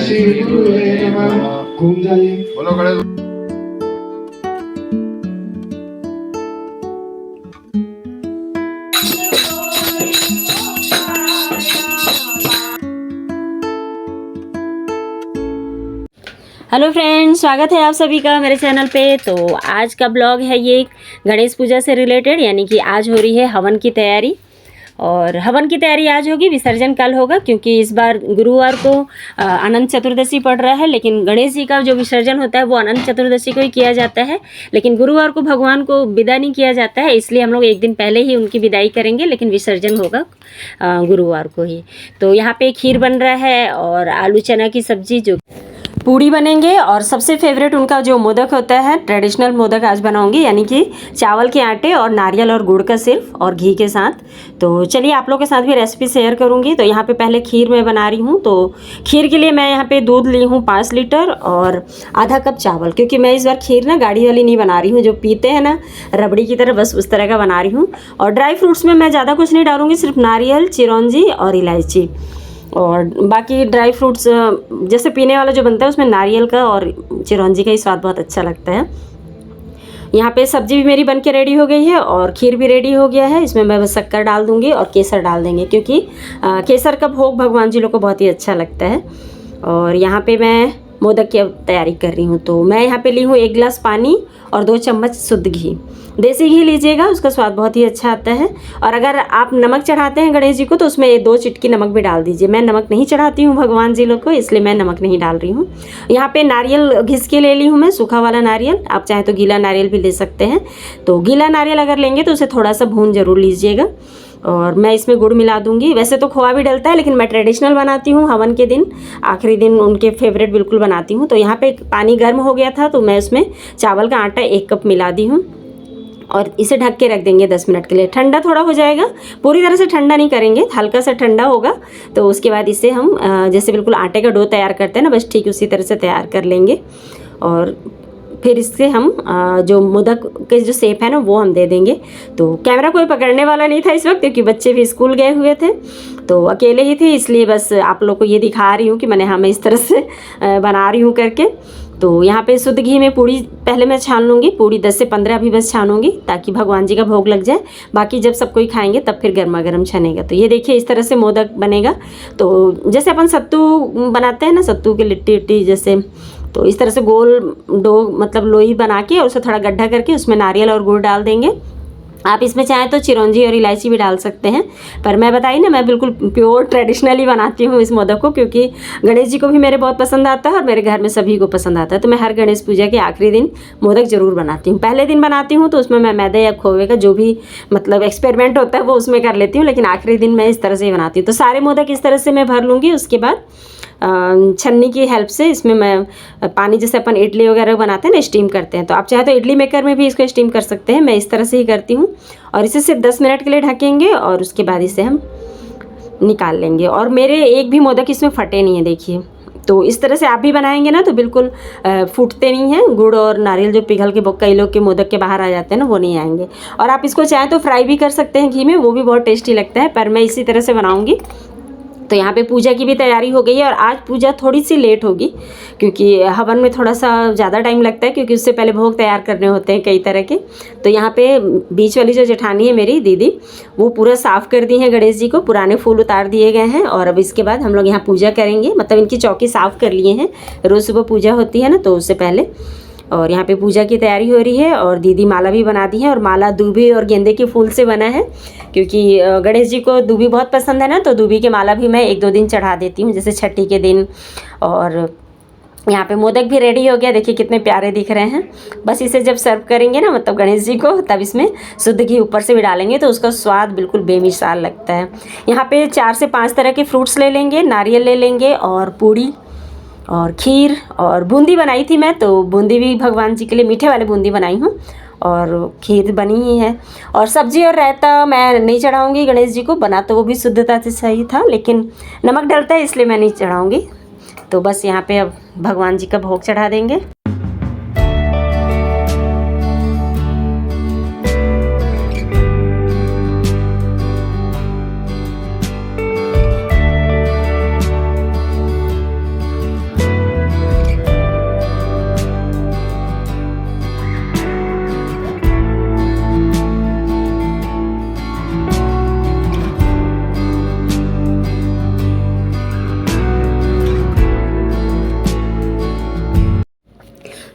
श्री गुरुवे नमः। घूम जाइए। बोलो गणेश। हेलो फ्रेंड्स, स्वागत है आप सभी का मेरे चैनल पे। तो आज का ब्लॉग है ये गणेश पूजा से रिलेटेड, यानी कि आज हो रही है हवन की तैयारी। और हवन की तैयारी आज होगी, विसर्जन कल होगा, क्योंकि इस बार गुरुवार को अनंत चतुर्दशी पड़ रहा है। लेकिन गणेश जी का जो विसर्जन होता है वो अनंत चतुर्दशी को ही किया जाता है, लेकिन गुरुवार को भगवान को विदा नहीं किया जाता है, इसलिए हम लोग एक दिन पहले ही उनकी विदाई करेंगे, लेकिन विसर्जन होगा गुरुवार को ही। तो यहाँ पे खीर बन रहा है और आलू चना की सब्जी, जो पूड़ी बनेंगे, और सबसे फेवरेट उनका जो मोदक होता है, ट्रेडिशनल मोदक आज बनाऊंगी, यानी कि चावल के आटे और नारियल और गुड़ का सिर्फ और घी के साथ। तो चलिए आप लोगों के साथ भी रेसिपी शेयर करूंगी। तो यहाँ पे पहले खीर मैं बना रही हूँ। तो खीर के लिए मैं यहाँ पे दूध ली हूँ 5 लीटर और आधा कप चावल, क्योंकि मैं इस बार खीर ना गाढ़ी वाली नहीं बना रही हूँ, जो पीते हैं ना रबड़ी की तरह, बस उस तरह का बना रही हूँ। और ड्राई फ्रूट्स में मैं ज़्यादा कुछ नहीं डालूंगी, सिर्फ नारियल, चिरौंजी और इलायची, और बाकी ड्राई फ्रूट्स जैसे पीने वाला जो बनता है उसमें नारियल का और चिरौंजी का ही स्वाद बहुत अच्छा लगता है। यहाँ पे सब्जी भी मेरी बन के रेडी हो गई है और खीर भी रेडी हो गया है। इसमें मैं बस शक्कर डाल दूँगी और केसर डाल देंगे, क्योंकि केसर का भोग भगवान जी लोग को बहुत ही अच्छा लगता है। और यहाँ पे मैं मोदक की तैयारी कर रही हूँ। तो मैं यहाँ पे ली हूँ 1 गिलास पानी और 2 चम्मच शुद्ध घी। देसी घी लीजिएगा, उसका स्वाद बहुत ही अच्छा आता है। और अगर आप नमक चढ़ाते हैं गणेश जी को तो उसमें 2 चिटकी नमक भी डाल दीजिए। मैं नमक नहीं चढ़ाती हूँ भगवान जी लोग को, इसलिए मैं नमक नहीं डाल रही हूँ। यहाँ पे नारियल घिस के ले ली हूँ मैं, सूखा वाला नारियल। आप चाहे तो गीला नारियल भी ले सकते हैं। तो गीला नारियल अगर लेंगे तो उसे थोड़ा सा भून जरूर लीजिएगा। और मैं इसमें गुड़ मिला दूंगी। वैसे तो खोआ भी डलता है, लेकिन मैं ट्रेडिशनल बनाती हूँ। हवन के दिन, आखिरी दिन उनके फेवरेट बिल्कुल बनाती हूँ। तो यहाँ पे पानी गर्म हो गया था, तो मैं उसमें चावल का आटा 1 कप मिला दी हूँ और इसे ढक के रख देंगे 10 मिनट के लिए। ठंडा थोड़ा हो जाएगा, पूरी तरह से ठंडा नहीं करेंगे, हल्का सा ठंडा होगा। तो उसके बाद इसे हम जैसे बिल्कुल आटे का डो तैयार करते हैं ना, बस ठीक उसी तरह से तैयार कर लेंगे। और फिर इससे हम जो मोदक के जो शेप है ना वो हम दे देंगे। तो कैमरा कोई पकड़ने वाला नहीं था इस वक्त, क्योंकि बच्चे भी स्कूल गए हुए थे, तो अकेले ही थे, इसलिए बस आप लोग को ये दिखा रही हूँ कि मैं इस तरह से बना रही हूँ करके। तो यहाँ पे शुद्ध घी में पूड़ी पहले मैं छान लूँगी, पूड़ी 10 से 15 भी बस छानूंगी, ताकि भगवान जी का भोग लग जाए। बाकी जब सब कोई खाएंगे तब फिर गर्मा गर्म छनेगा। तो ये देखिए इस तरह से मोदक बनेगा। तो जैसे अपन सत्तू बनाते हैं ना, सत्तू की लिट्टी उट्टी जैसे, तो इस तरह से गोल डो मतलब लोई बना के और उसे थोड़ा गड्ढा करके उसमें नारियल और गुड़ डाल देंगे। आप इसमें चाहें तो चिरौंजी और इलायची भी डाल सकते हैं, पर मैं बताई ना, मैं बिल्कुल प्योर ट्रेडिशनली बनाती हूँ इस मोदक को, क्योंकि गणेश जी को भी मेरे बहुत पसंद आता है और मेरे घर में सभी को पसंद आता है। तो मैं हर गणेश पूजा के आखिरी दिन मोदक ज़रूर बनाती हूँ। पहले दिन बनाती हूँ तो उसमें मैं मैदे या खोवे का जो भी मतलब एक्सपेरिमेंट होता है वो उसमें कर लेती हूँ, लेकिन आखिरी दिन मैं इस तरह से ही बनाती हूँ। तो सारे मोदक इस तरह से मैं भर लूँगी। उसके बाद छन्नी की हेल्प से इसमें मैं पानी, जैसे अपन इडली वगैरह बनाते हैं ना, स्टीम करते हैं, तो आप चाहे तो इडली मेकर में भी इसको स्टीम कर सकते हैं। मैं इस तरह से ही करती हूँ। और इसे सिर्फ 10 मिनट के लिए ढकेंगे और उसके बाद इसे हम निकाल लेंगे। और मेरे एक भी मोदक इसमें फटे नहीं है, देखिए। तो इस तरह से आप भी बनाएंगे ना तो बिल्कुल फूटते नहीं हैं। गुड़ और नारियल जो पिघल के कई लोग के मोदक के बाहर आ जाते हैं ना, वो नहीं आएंगे। और आप इसको चाहे तो फ्राई भी कर सकते हैं घी में, वो भी बहुत टेस्टी लगता है, पर मैं इसी तरह से बनाऊँगी। तो यहाँ पे पूजा की भी तैयारी हो गई है। और आज पूजा थोड़ी सी लेट होगी, क्योंकि हवन में थोड़ा सा ज़्यादा टाइम लगता है, क्योंकि उससे पहले भोग तैयार करने होते हैं कई तरह के। तो यहाँ पे बीच वाली जो जेठानी है मेरी दीदी, वो पूरा साफ़ कर दी है गणेश जी को, पुराने फूल उतार दिए गए हैं। और अब इसके बाद हम लोग यहाँ पूजा करेंगे, मतलब इनकी चौकी साफ़ कर लिए हैं। रोज़ सुबह पूजा होती है ना, तो उससे पहले। और यहाँ पे पूजा की तैयारी हो रही है। और दीदी माला भी बना दी है, और माला दूबी और गेंदे के फूल से बना है, क्योंकि गणेश जी को दूबी बहुत पसंद है ना, तो दूबी के माला भी मैं 1-2 दिन चढ़ा देती हूँ, जैसे छठी के दिन। और यहाँ पे मोदक भी रेडी हो गया, देखिए कितने प्यारे दिख रहे हैं। बस इसे जब सर्व करेंगे ना, मतलब गणेश जी को, तब इसमें शुद्ध घी ऊपर से भी डालेंगे, तो उसका स्वाद बिल्कुल बेमिसाल लगता है। यहाँ पे 4 से 5 तरह के फ्रूट्स ले लेंगे, नारियल ले लेंगे, और पूड़ी और खीर और बूंदी बनाई थी मैं, तो बूंदी भी भगवान जी के लिए मीठे वाले बूंदी बनाई हूँ, और खीर बनी ही है। और सब्जी और रायता मैं नहीं चढ़ाऊँगी गणेश जी को, बना तो वो भी शुद्धता से सही था, लेकिन नमक डलता है इसलिए मैं नहीं चढ़ाऊँगी। तो बस यहाँ पे अब भगवान जी का भोग चढ़ा देंगे।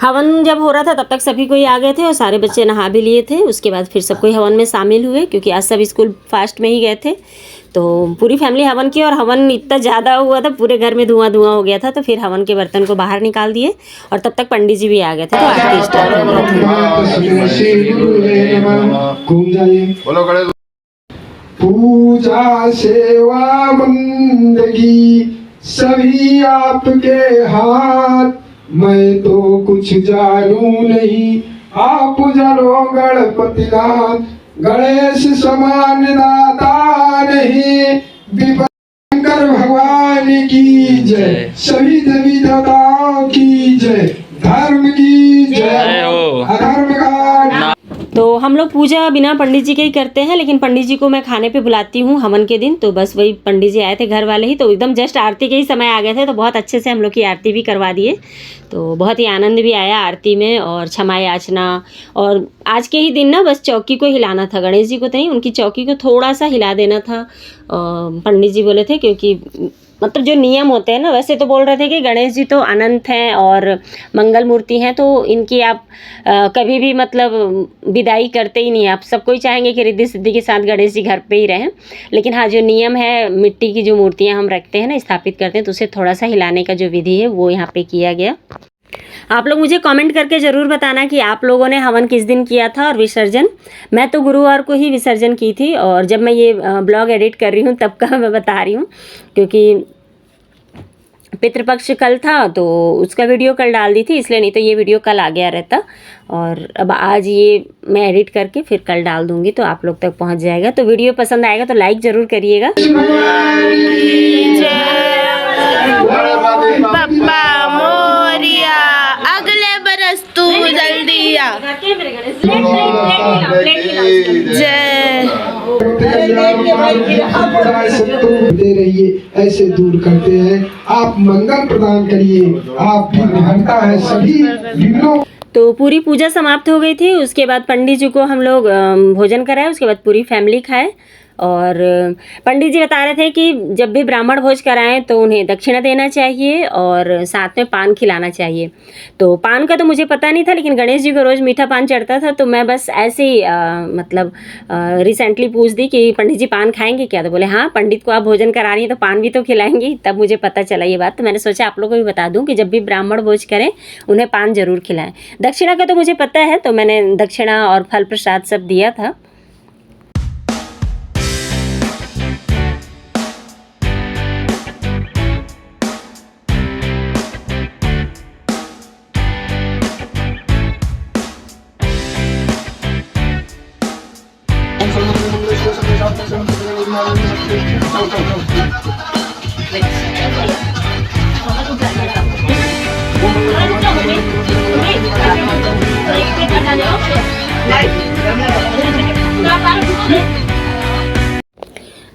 हवन जब हो रहा था तब तक सभी कोई आ गए थे और सारे बच्चे नहा भी लिए थे। उसके बाद फिर सब कोई हवन में शामिल हुए क्योंकि आज सब स्कूल फास्ट में ही गए थे। तो पूरी फैमिली हवन की, और हवन इतना ज़्यादा हुआ था पूरे घर में धुआं धुआं हो गया था। तो फिर हवन के बर्तन को बाहर निकाल दिए और तब तक पंडित जी भी आ गए थे, तो आरती स्टार्ट हो गई थी। बोलो गणेश। पूजा सेवा बंदगी सभी आपके हाथ, मैं तो कुछ जानू नहीं, आप जानो गणपति नाथ। गणेश समान दाता नहीं, विपंकर भगवान की जय, सभी देवी देवताओं की जय, धर्म की जय, अधर्म का। तो हम लोग पूजा बिना पंडित जी के ही करते हैं, लेकिन पंडित जी को मैं खाने पे बुलाती हूँ हवन के दिन। तो बस वही पंडित जी आए थे घर वाले ही, तो एकदम जस्ट आरती के ही समय आ गए थे, तो बहुत अच्छे से हम लोग की आरती भी करवा दिए। तो बहुत ही आनंद भी आया आरती में, और क्षमा याचना। और आज के ही दिन ना बस चौकी को हिलाना था, गणेश जी को तो नहीं, उनकी चौकी को थोड़ा सा हिला देना था। पंडित जी बोले थे, क्योंकि मतलब जो नियम होते हैं ना, वैसे तो बोल रहे थे कि गणेश जी तो अनंत हैं और मंगल मूर्ति हैं, तो इनकी आप कभी भी मतलब विदाई करते ही नहीं। आप सब कोई चाहेंगे कि रिद्धि सिद्धि के साथ गणेश जी घर पे ही रहें, लेकिन हाँ जो नियम है, मिट्टी की जो मूर्तियाँ हम रखते हैं ना, स्थापित करते हैं, तो उसे थोड़ा सा हिलाने का जो विधि है वो यहाँ पे किया गया। आप लोग मुझे कमेंट करके ज़रूर बताना कि आप लोगों ने हवन किस दिन किया था और विसर्जन। मैं तो गुरुवार को ही विसर्जन की थी, और जब मैं ये ब्लॉग एडिट कर रही हूँ तब का मैं बता रही हूँ, क्योंकि पितृपक्ष कल था तो उसका वीडियो कल डाल दी थी, इसलिए, नहीं तो ये वीडियो कल आ गया रहता। और अब आज ये मैं एडिट करके फिर कल डाल दूँगी, तो आप लोग तक पहुँच जाएगा। तो वीडियो पसंद आएगा तो लाइक ज़रूर करिएगा। पप्पा मोरिया, अगले बरस तू जल्दी आ। जय। दे रहिए, ऐसे दूर करते हैं, आप मंगल प्रदान करिए, आप भी निहरता है सभी विघ्नों। तो पूरी पूजा समाप्त हो गई थी। उसके बाद पंडित जी को हम लोग भोजन कराए, उसके बाद पूरी फैमिली खाए। और पंडित जी बता रहे थे कि जब भी ब्राह्मण भोज कराएं तो उन्हें दक्षिणा देना चाहिए और साथ में पान खिलाना चाहिए। तो पान का तो मुझे पता नहीं था, लेकिन गणेश जी को रोज़ मीठा पान चढ़ता था, तो मैं बस ऐसे ही मतलब रिसेंटली पूछ दी कि पंडित जी पान खाएंगे क्या। तो बोले हाँ, पंडित को आप भोजन करा रही हैं तो पान भी तो खिलाएंगी। तब मुझे पता चला ये बात, तो मैंने सोचा आप लोगों को भी बता दूं कि जब भी ब्राह्मण भोज करें उन्हें पान जरूर खिलाएं। दक्षिणा का तो मुझे पता है, तो मैंने दक्षिणा और फल प्रसाद सब दिया था।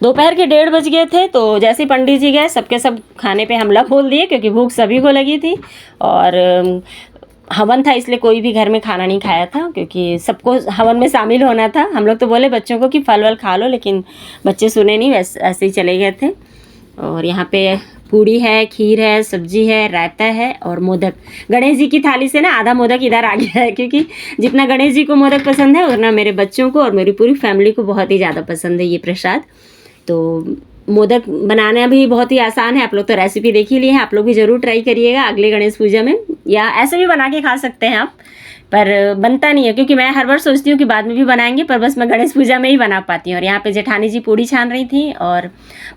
दोपहर के 1:30 बज गए थे, तो जैसे ही पंडित जी गए सबके सब खाने पे हमला बोल दिए, क्योंकि भूख सभी को लगी थी। और हवन था इसलिए कोई भी घर में खाना नहीं खाया था, क्योंकि सबको हवन में शामिल होना था। हम लोग तो बोले बच्चों को कि फल वल खा लो, लेकिन बच्चे सुने नहीं, ऐसे ही चले गए थे। और यहाँ पे पूड़ी है, खीर है, सब्जी है, रायता है और मोदक। गणेश जी की थाली से ना आधा मोदक इधर आ गया है, क्योंकि जितना गणेश जी को मोदक पसंद है उतना मेरे बच्चों को और मेरी पूरी फैमिली को बहुत ही ज़्यादा पसंद है ये प्रसाद। तो मोदक बनाना भी बहुत ही आसान है, आप लोग तो रेसिपी देख ही लिए हैं, आप लोग भी ज़रूर ट्राई करिएगा अगले गणेश पूजा में, या ऐसे भी बना के खा सकते हैं आप, पर बनता नहीं है क्योंकि मैं हर बार सोचती हूँ कि बाद में भी बनाएंगे, पर बस मैं गणेश पूजा में ही बना पाती हूँ। और यहाँ पे जेठानी जी पूड़ी छान रही थी और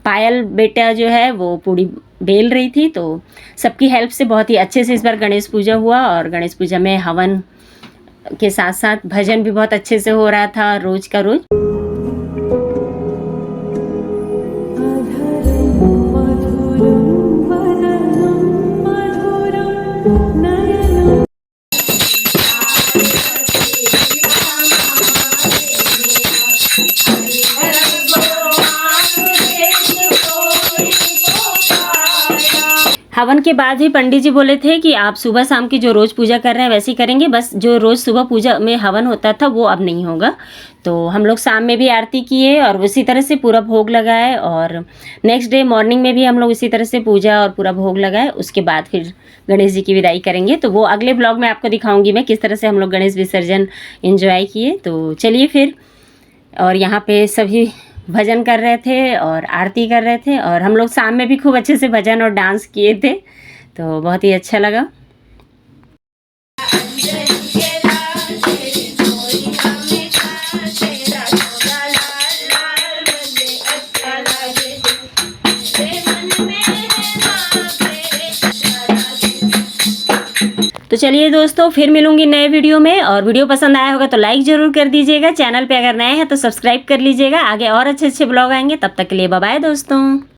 पायल बेटा जो है वो पूड़ी बेल रही थी। तो सबकी हेल्प से बहुत ही अच्छे से इस बार गणेश पूजा हुआ। और गणेश पूजा में हवन के साथ साथ भजन भी बहुत अच्छे से हो रहा था, रोज़ का रोज़। हवन के बाद ही पंडित जी बोले थे कि आप सुबह शाम की जो रोज़ पूजा कर रहे हैं वैसे ही करेंगे, बस जो रोज़ सुबह पूजा में हवन होता था वो अब नहीं होगा। तो हम लोग शाम में भी आरती किए और उसी तरह से पूरा भोग लगाए, और नेक्स्ट डे मॉर्निंग में भी हम लोग इसी तरह से पूजा और पूरा भोग लगाए। उसके बाद फिर गणेश जी की विदाई करेंगे, तो वो अगले ब्लॉग में आपको दिखाऊंगी मैं किस तरह से हम लोग गणेश विसर्जन एंजॉय किए। तो चलिए फिर, और यहाँ पे सभी भजन कर रहे थे और आरती कर रहे थे, और हम लोग शाम में भी खूब अच्छे से भजन और डांस किए थे, तो बहुत ही अच्छा लगा। तो चलिए दोस्तों, फिर मिलूंगी नए वीडियो में, और वीडियो पसंद आया होगा तो लाइक ज़रूर कर दीजिएगा। चैनल पे अगर नए हैं तो सब्सक्राइब कर लीजिएगा। आगे और अच्छे अच्छे ब्लॉग आएंगे, तब तक के लिए बाय बाय दोस्तों।